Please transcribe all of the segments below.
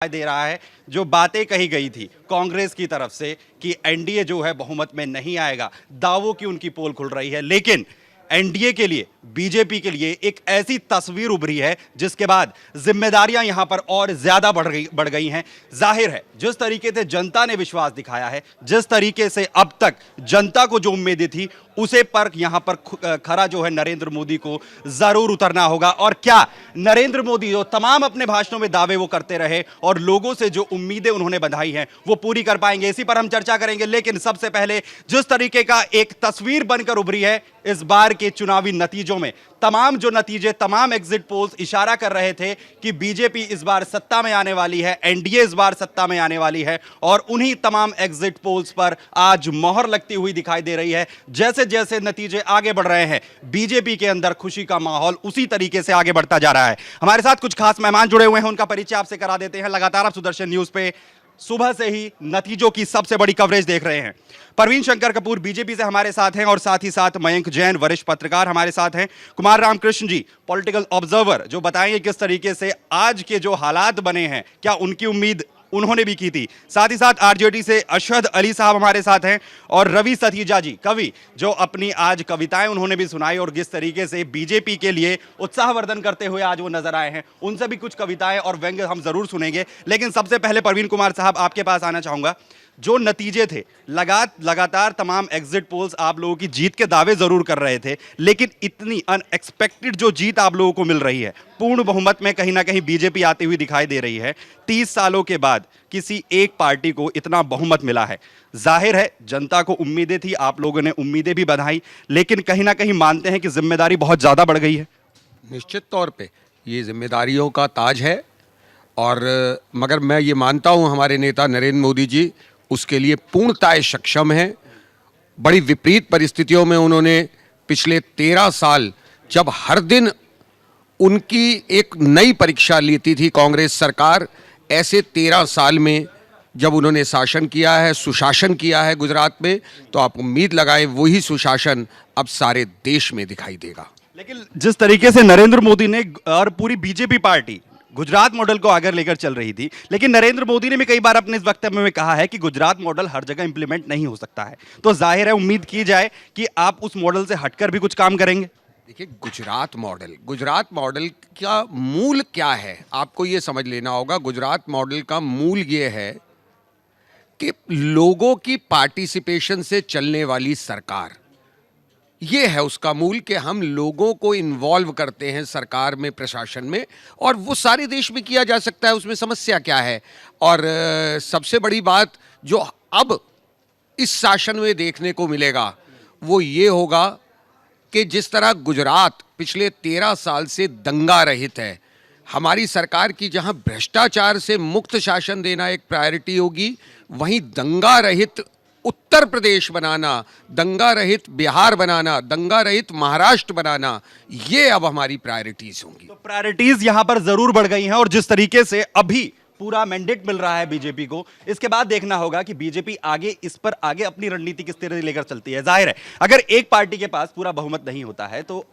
दे रहा है। जो बातें कही गई थी कांग्रेस की तरफ से कि एनडीए जो है बहुमत में नहीं आएगा, दावों की उनकी पोल खुल रही है, लेकिन एनडीए के लिए, बीजेपी के लिए एक ऐसी तस्वीर उभरी है जिसके बाद जिम्मेदारियां यहां पर और ज्यादा बढ़ गई हैं। जाहिर है जिस तरीके से जनता ने विश्वास दिखाया है, जिस तरीके से अब तक जनता को जो उम्मीदें थी, उसे पर यहां पर खरा जो है नरेंद्र मोदी को जरूर उतरना होगा। और क्या नरेंद्र मोदी जो तमाम अपने भाषणों में दावे वो करते रहे और लोगों से जो उम्मीदें उन्होंने बंधाई हैं वो पूरी कर पाएंगे, इसी पर हम चर्चा करेंगे। लेकिन सबसे पहले जिस तरीके का एक तस्वीर बनकर उभरी है इस बार के चुनावी नतीजों में, तमाम जो नतीजे, तमाम एग्जिट पोल्स इशारा कर रहे थे कि बीजेपी इस बार सत्ता में आने वाली है, एनडीए इस बार सत्ता में आने वाली है, और उन्हीं तमाम एग्जिट पोल्स पर आज मोहर लगती हुई दिखाई दे रही है। जैसे जैसे नतीजे आगे बढ़ रहे हैं, बीजेपी के अंदर खुशी का माहौल उसी तरीके से आगे बढ़ता जा रहा है। हमारे साथ कुछ खास मेहमान जुड़े हुए हैं, उनका परिचय आपसे करा देते हैं। लगातार आप सुदर्शन न्यूज पे सुबह से ही नतीजों की सबसे बड़ी कवरेज देख रहे हैं। परवीन शंकर कपूर बीजेपी से हमारे साथ हैं और साथ ही साथ मयंक जैन वरिष्ठ पत्रकार हमारे साथ हैं। कुमार रामकृष्ण जी पॉलिटिकल ऑब्जर्वर, जो बताएंगे किस तरीके से आज के जो हालात बने हैं, क्या उनकी उम्मीद उन्होंने भी की थी। साथ ही साथ आरजेडी से अशहद अली साहब हमारे साथ हैं और रवि सतीजा जी कवि, जो अपनी आज कविताएं उन्होंने भी सुनाई और जिस तरीके से बीजेपी के लिए उत्साहवर्धन करते हुए आज वो नजर आए हैं, उनसे भी कुछ कविताएं और व्यंग्य हम जरूर सुनेंगे। लेकिन सबसे पहले परवीन कुमार साहब आपके पास आना चाहूंगा। जो नतीजे थे, लगातार तमाम एग्जिट पोल्स आप लोगों की जीत के दावे जरूर कर रहे थे, लेकिन इतनी अनएक्सपेक्टेड जो जीत आप लोगों को मिल रही है, पूर्ण बहुमत में कहीं ना कहीं बीजेपी आती हुई दिखाई दे रही है। 30 सालों के बाद किसी एक पार्टी को इतना बहुमत मिला है। जाहिर है जनता को उम्मीदें थी, आप लोगों ने उम्मीदें भी बधाई, लेकिन कहीं ना कहीं मानते हैं कि जिम्मेदारी बहुत ज्यादा बढ़ गई है। निश्चित तौर पे ये जिम्मेदारियों का ताज है, और मगर मैं ये मानता हूँ हमारे नेता नरेंद्र मोदी जी उसके लिए पूर्णतः सक्षम हैं। बड़ी विपरीत परिस्थितियों में उन्होंने पिछले 13 साल, जब हर दिन उनकी एक नई परीक्षा लेती थी कांग्रेस सरकार, ऐसे 13 साल में जब उन्होंने शासन किया है, सुशासन किया है गुजरात में, तो आप उम्मीद लगाएं वही सुशासन अब सारे देश में दिखाई देगा। लेकिन जिस तरीके से नरेंद्र मोदी ने और पूरी बीजेपी पार्टी गुजरात मॉडल को आगे लेकर चल रही थी, लेकिन नरेंद्र मोदी ने भी कई बार अपने इस वक्तव्य में कहा है कि गुजरात मॉडल हर जगह इंप्लीमेंट नहीं हो सकता है। तो जाहिर है उम्मीद की जाए कि आप उस मॉडल से हटकर भी कुछ काम करेंगे। देखिए, गुजरात मॉडल का मूल क्या है आपको ये समझ लेना होगा। गुजरात मॉडल का मूल ये है कि लोगों की पार्टिसिपेशन से चलने वाली सरकार, ये है उसका मूल, कि हम लोगों को इन्वॉल्व करते हैं सरकार में, प्रशासन में, और वो सारे देश में किया जा सकता है, उसमें समस्या क्या है। और सबसे बड़ी बात जो अब इस शासन में देखने को मिलेगा वो ये होगा कि जिस तरह गुजरात पिछले 13 साल से दंगा रहित है, हमारी सरकार की जहां भ्रष्टाचार से मुक्त शासन देना एक प्रायोरिटी होगी, वहीं दंगा रहित उत्तर प्रदेश बनाना, दंगा रहित बिहार बनाना, दंगा रहित महाराष्ट्र बनाना, ये अब हमारी प्रायोरिटीज होंगी। तो प्रायोरिटीज यहां पर जरूर बढ़ गई हैं, और जिस तरीके से अभी पूरा मैंडेट मिल रहा है बीजेपी को, इसके बाद देखना होगा कि बीजेपी आगे इस पर आगे अपनी रणनीति किस तरह लेकर चलती है। जाहिर है अगर एक पार्टी के पास पूरा बहुमत नहीं होता है तो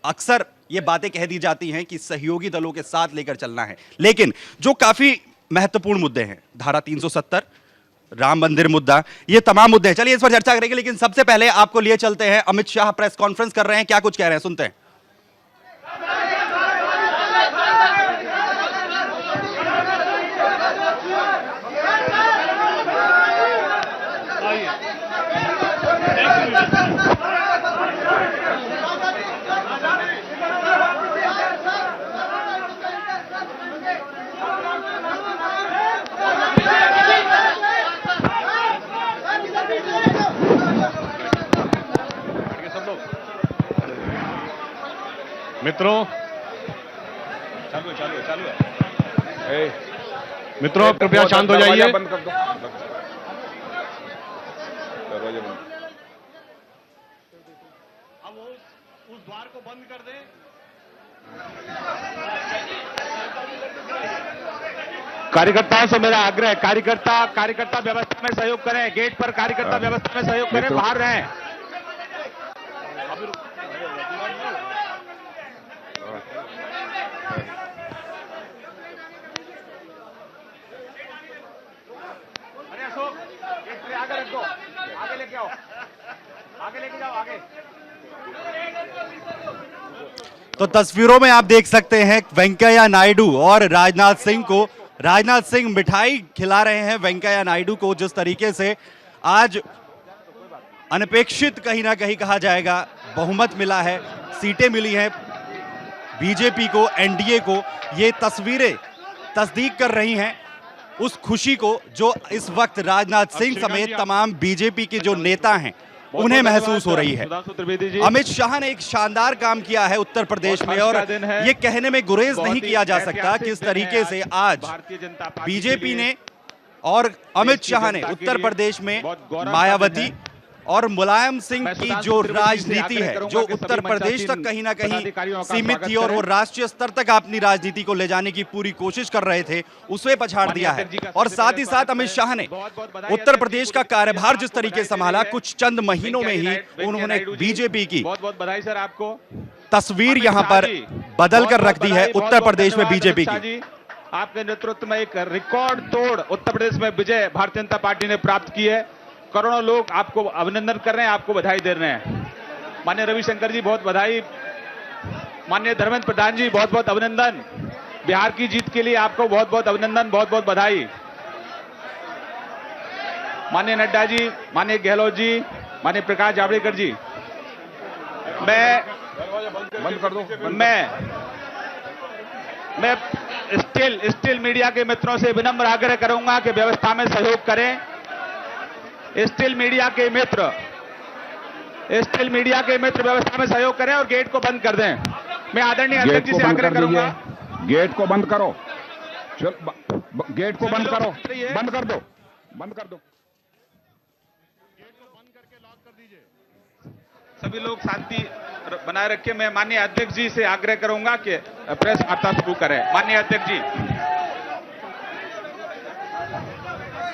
अक्सर ये बातें कह दी जाती हैं कि सहयोगी दलों के साथ लेकर चलना है, लेकिन जो काफी महत्वपूर्ण मुद्दे हैं, धारा 370, राम मंदिर मुद्दा, ये तमाम मुद्दे हैं, चलिए इस पर चर्चा करेंगे। लेकिन सबसे पहले आपको लिए चलते हैं, अमित शाह प्रेस कॉन्फ्रेंस कर रहे हैं, क्या कुछ कह रहे हैं सुनते हैं। मित्रों, चालू है। मित्रों कृपया शांत हो जाइए। बंद कर दो, दरवाजा बंद। अब वो उस द्वार को बंद कर दें। कार्यकर्ताओं से मेरा आग्रह है, कार्यकर्ता व्यवस्था में सहयोग करें, गेट पर कार्यकर्ता व्यवस्था में सहयोग करें, बाहर रहें। तो तस्वीरों में आप देख सकते हैं वेंकैया नायडू और राजनाथ सिंह को। राजनाथ सिंह मिठाई खिला रहे हैं वेंकैया नायडू को। जिस तरीके से आज अनपेक्षित कहीं ना कहीं कहा जाएगा बहुमत मिला है, सीटें मिली हैं बीजेपी को, एनडीए को, ये तस्वीरें तस्दीक कर रही हैं उस खुशी को जो इस वक्त राजनाथ सिंह समेत तमाम बीजेपी के जो नेता हैं उन्हें महसूस हो रही है। अमित शाह ने एक शानदार काम किया है उत्तर प्रदेश में और ये कहने में गुरेज नहीं किया जा सकता किस तरीके से आज बीजेपी ने और अमित शाह ने उत्तर प्रदेश में मायावती और मुलायम सिंह की जो राजनीति है, जो उत्तर प्रदेश तक कहीं ना कहीं सीमित थी और वो राष्ट्रीय स्तर तक अपनी राजनीति को ले जाने की पूरी कोशिश कर रहे थे, उसे पछाड़ दिया है। और साथ ही साथ अमित शाह ने उत्तर प्रदेश का कार्यभार जिस तरीके से संभाला, कुछ चंद महीनों में ही उन्होंने बीजेपी की तस्वीर यहां पर बदल कर रख दी है उत्तर प्रदेश में बीजेपी की। आपके नेतृत्व में एक रिकॉर्ड तोड़ उत्तर प्रदेश में विजय भारतीय जनता पार्टी ने प्राप्त की है। करोड़ों लोग आपको अभिनंदन कर रहे हैं, आपको बधाई दे रहे हैं। माननीय रविशंकर जी बहुत बधाई, माननीय धर्मेंद्र प्रधान जी बहुत बहुत अभिनंदन, बिहार की जीत के लिए आपको बहुत बहुत अभिनंदन, बहुत बहुत बधाई। माननीय नड्डा जी, माननीय गहलोत जी, माननीय प्रकाश जावड़ेकर जी, मैं बंद कर दो। मैं स्टिल मीडिया के मित्रों से विनम्र आग्रह करूंगा कि व्यवस्था में सहयोग करें। स्टिल मीडिया के मित्र व्यवस्था में सहयोग करें और गेट को बंद कर दें। मैं आदरणीय अध्यक्ष जी से आग्रह करूंगा, गेट को बंद करो, गेट को बंद करो, बंद कर दो, बंद कर दो। सभी लोग शांति बनाए रखें। मैं माननीय अध्यक्ष जी से आग्रह करूंगा कि प्रेस वार्ता शुरू करें। माननीय अध्यक्ष जी,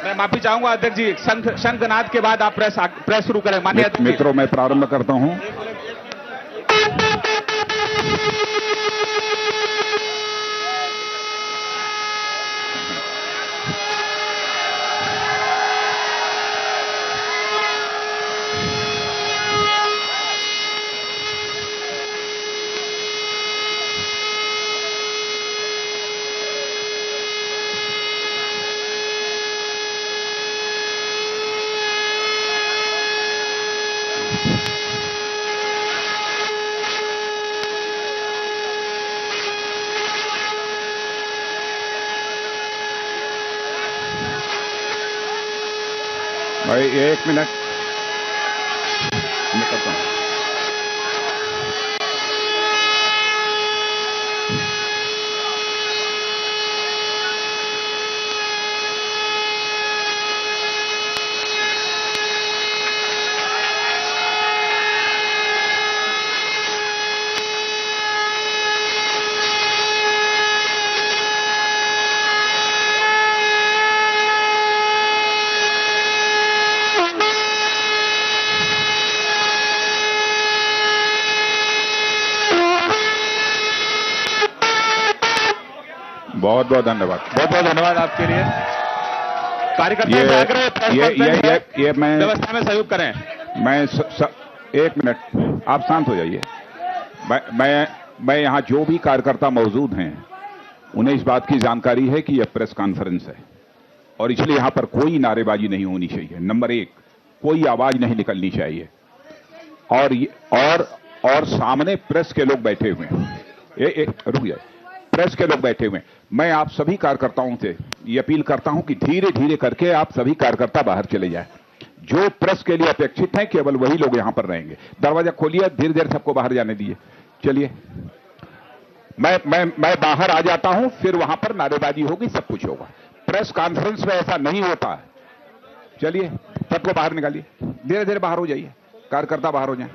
मैं माफी चाहूंगा अध्यक्ष जी, शंखनाद के बाद आप प्रेस शुरू करें। माननीय अध्यक्ष मित्रों, मैं प्रारंभ करता हूं। भाई एक मिनट, मैं करता हूं। बहुत बहुत धन्यवाद, बहुत बहुत धन्यवाद आपके लिए। कार्यकर्ताओं से आग्रह, ये मैं व्यवस्था में सहयोग करें। एक मिनट, आप शांत हो जाइए। मैं यहाँ जो भी कार्यकर्ता मौजूद हैं उन्हें इस बात की जानकारी है कि यह प्रेस कॉन्फ्रेंस है और इसलिए यहाँ पर कोई नारेबाजी नहीं होनी चाहिए। नंबर एक, कोई आवाज नहीं निकलनी चाहिए और सामने प्रेस के लोग बैठे हुए हैं। रुक जाए, प्रेस के लोग बैठे हुए हैं। मैं आप सभी कार्यकर्ताओं से ये अपील करता हूं कि धीरे धीरे करके आप सभी कार्यकर्ता बाहर चले जाएं। जो प्रेस के लिए अपेक्षित हैं केवल वही लोग यहां पर रहेंगे। दरवाजा खोलिए, धीरे धीरे सबको बाहर जाने दीजिए। चलिए, मैं बाहर आ जाता हूं, फिर वहां पर नारेबाजी होगी, सब कुछ होगा। प्रेस कॉन्फ्रेंस में ऐसा नहीं होता है। चलिए, सबको बाहर निकालिए, धीरे धीरे बाहर हो जाइए, कार्यकर्ता बाहर हो जाए।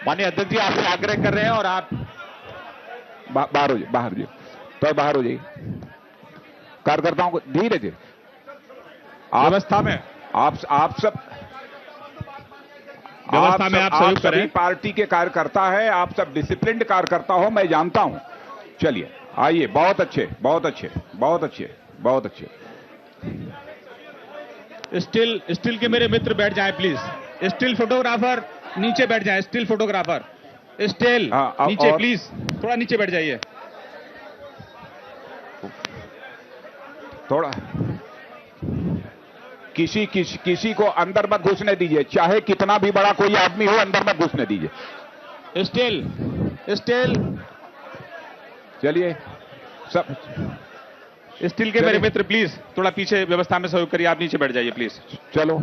माननीय अध्यक्ष जी आपसे आग्रह कर रहे हैं और आप बाहर हो जाइए, बाहर जाइए, तो बाहर हो जाइए। कार्यकर्ताओं को धीरे धीरे व्यवस्था में आप सब व्यवस्था में आप सहयोग सभी करें। पार्टी के कार्यकर्ता है, आप सब डिसिप्लिन्ड कार्यकर्ता हो, मैं जानता हूं। चलिए, आइए, बहुत अच्छे, बहुत अच्छे, बहुत अच्छे, बहुत अच्छे। स्टिल के मेरे मित्र बैठ जाएं प्लीज। स्टिल फोटोग्राफर नीचे बैठ जाए, स्टिल फोटोग्राफर, स्टिल नीचे प्लीज, थोड़ा नीचे बैठ जाइए। थोड़ा किसी को अंदर मत घुसने दीजिए, चाहे कितना भी बड़ा कोई आदमी हो, अंदर मत घुसने दीजिए। स्टिल चलिए सब स्टिल के मेरे मित्र प्लीज थोड़ा पीछे व्यवस्था में सहयोग करिए, आप नीचे बैठ जाइए प्लीज। चलो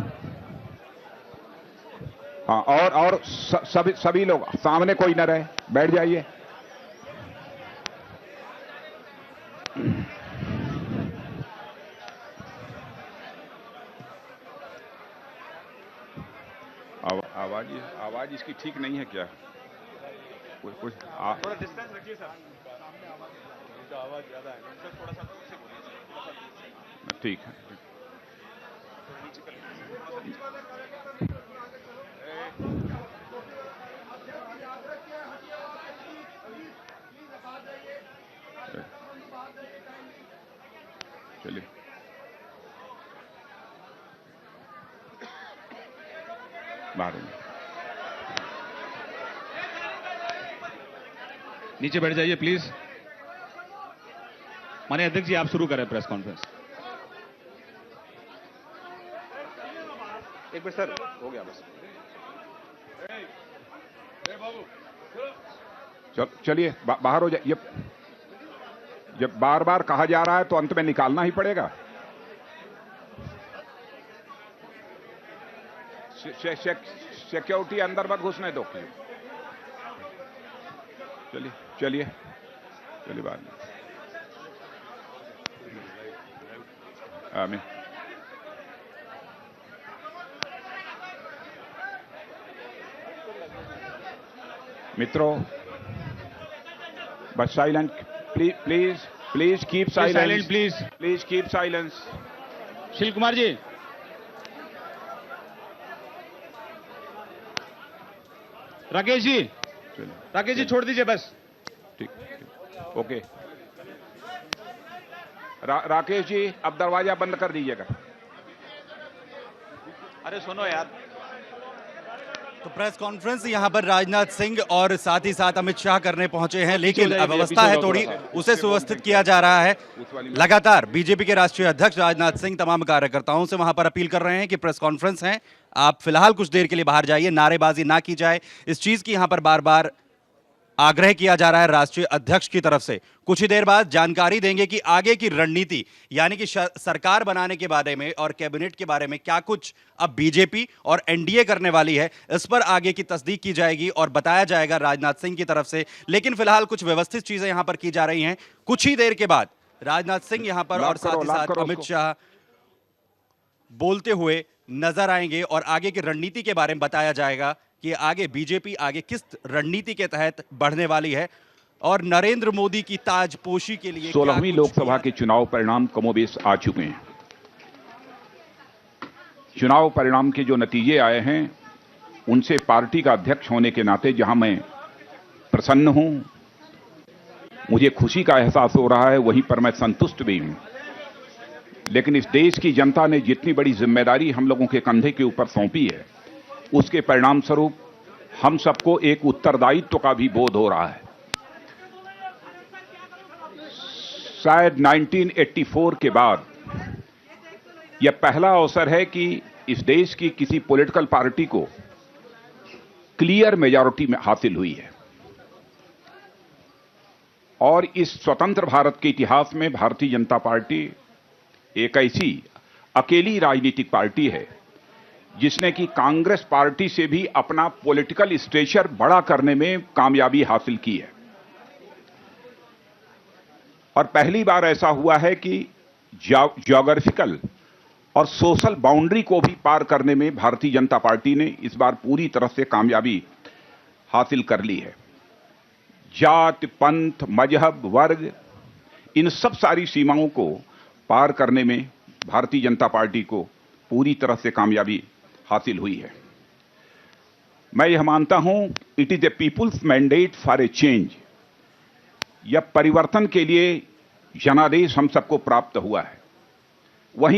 हाँ, और सभी लोग सामने कोई न रहे, बैठ जाइए। आवाज इसकी ठीक नहीं है क्या? कुछ थोड़ा डिस्टेंस रखिए सर, आवाज ज्यादा है सर, थोड़ा सा ठीक है। चलिए बाहर नीचे बैठ जाइए प्लीज। माननीय अध्यक्ष जी, आप शुरू करें प्रेस कॉन्फ्रेंस। एक मिनट सर, हो गया बस। चलिए बाहर हो जाइए। जब बार बार कहा जा रहा है तो अंत में निकालना ही पड़ेगा। सिक्योरिटी अंदर मत घुसने दो। चलिए बाद में। आमीन। मित्रों, बस silent please keep silent please keep silence. शिल कुमार जी, राकेश जी छोड़ दीजिए बस। ठीक ओके। राकेश जी, अब दरवाजा बंद कर दीजिएगा। अरे सुनो यार। तो प्रेस कॉन्फ्रेंस यहां पर राजनाथ सिंह और साथ ही साथ अमित शाह करने पहुंचे हैं, लेकिन अव्यवस्था है थोड़ी, उसे सुव्यवस्थित किया जा रहा है। लगातार बीजेपी के राष्ट्रीय अध्यक्ष राजनाथ सिंह तमाम कार्यकर्ताओं से वहां पर अपील कर रहे हैं कि प्रेस कॉन्फ्रेंस है, आप फिलहाल कुछ देर के लिए बाहर जाइए, नारेबाजी ना की जाए। इस चीज की यहां पर बार बार आग्रह किया जा रहा है राष्ट्रीय अध्यक्ष की तरफ से। कुछ ही देर बाद जानकारी देंगे कि आगे की रणनीति, यानी कि सरकार बनाने के बारे में और कैबिनेट के बारे में क्या कुछ अब बीजेपी और एनडीए करने वाली है, इस पर आगे की तस्दीक की जाएगी और बताया जाएगा राजनाथ सिंह की तरफ से। लेकिन फिलहाल कुछ व्यवस्थित चीजें यहां पर की जा रही हैं। कुछ ही देर के बाद राजनाथ सिंह यहां पर और साथ ही साथ अमित शाह बोलते हुए नजर आएंगे और आगे की रणनीति के बारे में बताया जाएगा कि आगे बीजेपी आगे किस रणनीति के तहत बढ़ने वाली है और नरेंद्र मोदी की ताजपोशी के लिए 16वीं लोकसभा के चुनाव परिणाम कमोबेश आ चुके हैं। चुनाव परिणाम के जो नतीजे आए हैं उनसे पार्टी का अध्यक्ष होने के नाते जहां मैं प्रसन्न हूं, मुझे खुशी का एहसास हो रहा है, वहीं पर मैं संतुष्ट भी हूं। लेकिन इस देश की जनता ने जितनी बड़ी जिम्मेदारी हम लोगों के कंधे के ऊपर सौंपी है, उसके परिणाम स्वरूप हम सबको एक उत्तरदायित्व का भी बोध हो रहा है। शायद 1984 के बाद यह पहला अवसर है कि इस देश की किसी पॉलिटिकल पार्टी को क्लियर मेजॉरिटी में हासिल हुई है। और इस स्वतंत्र भारत के इतिहास में भारतीय जनता पार्टी एक ऐसी अकेली राजनीतिक पार्टी है जिसने कि कांग्रेस पार्टी से भी अपना पॉलिटिकल स्टेचर बड़ा करने में कामयाबी हासिल की है। और पहली बार ऐसा हुआ है कि ज्योग्राफिकल और सोशल बाउंड्री को भी पार करने में भारतीय जनता पार्टी ने इस बार पूरी तरह से कामयाबी हासिल कर ली है। जात, पंथ, मजहब, वर्ग, इन सब सारी सीमाओं को पार करने में भारतीय जनता पार्टी को पूरी तरह से कामयाबी हासिल हुई है। मैं यह मानता हूं, it is a people's mandate for a change. यह परिवर्तन के लिए जनादेश हम सबको प्राप्त हुआ है। वहीं